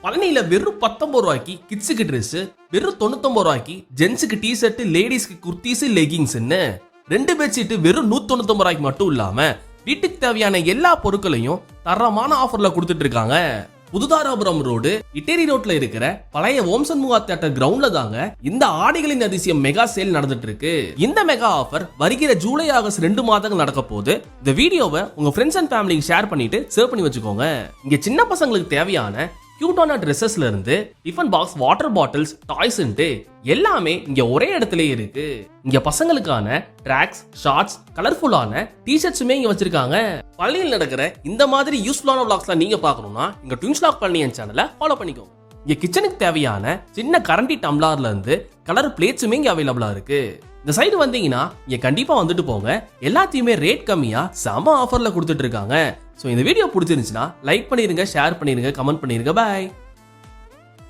பழனியில வெறும் 19 ரூபாய்க்கு கிட்ஸுக்கு ட்ரெஸ், வெறும் 99 ரூபாய்க்கு ஜென்ஸுக்கு டி ஷர்ட், லேடிஸ்க்கு குர்த்திஸ், லெகிங்ஸ்ன்னு 2 பெட்ஷீட் வெறும் 199 ரூபாய்க்கு மட்டும் இல்லாம வீட்டுக்கு தேவையான எல்லா பொருட்களையும் தரமான ஆஃபர்ல கொடுத்துட்டு இருக்காங்க. புதுதாராபுரம் ரோடு இட்டேரி ரோட்ல இருக்கிற பழைய ஓம்சன் முகா தியேட்டர் கிரவுண்ட்ல தாங்க இந்த ஆடைகளின் அதிசயம் மெகா சேல் நடந்துட்டு இருக்கு. இந்த மெகா ஆஃபர் வருகிற ஜூலை ஆகஸ்ட் 2 மாதங்கள் நடக்க போகுது. இந்த வீடியோவை உங்க ஃப்ரெண்ட்ஸ் அண்ட் ஃபேமிலிக்கு ஷேர் பண்ணிட்டு சேவ் பண்ணி வச்சுக்கோங்க. இங்க சின்ன பசங்களுக்கு தேவையான கியூட்டான ட்ரெஸ்ஸஸ்ல இருந்து டிஃபன் பாக்ஸ், வாட்டர் பாட்டில்ஸ், டாய்ஸ்ன்ட்டு எல்லாமே இங்க ஒரே இடத்துல இருக்கு. இங்க பசங்களுக்கான ட்ராக்ஸ், ஷார்ட்ஸ், கலர்ஃபுல்லான டி-ஷர்ட்ஸுமே இங்க வச்சிருக்காங்க. பழனியில் நடக்கிற இந்த மாதிரி யூஸ்ஃபுல்லான vlogsலாம் நீங்க பார்க்கணும்னா இங்க ட்வின்ஸ் vlog பழனியன் சேனலை ஃபாலோ பண்ணிக்கோங்க. இங்க கிச்சனுக்கு தேவையான சின்ன கரண்டி டம்ளர்ல இருந்து கலர் பிளேட்ஸுமே இங்க அவைலபிளா இருக்கு. இந்த சைடு வந்தீங்கன்னா இங்க கண்டிப்பா வந்துட்டு போங்க. எல்லாத்தையுமே ரேட் கம்மியா செம ஆஃபர்ல கொடுத்துட்டு இருக்காங்க. சோ இந்த வீடியோ பிடிச்சிருந்துச்சுன்னா லைக் பண்ணிருங்க, ஷேர் பண்ணிருங்க, கமெண்ட் பண்ணிருங்க. பை.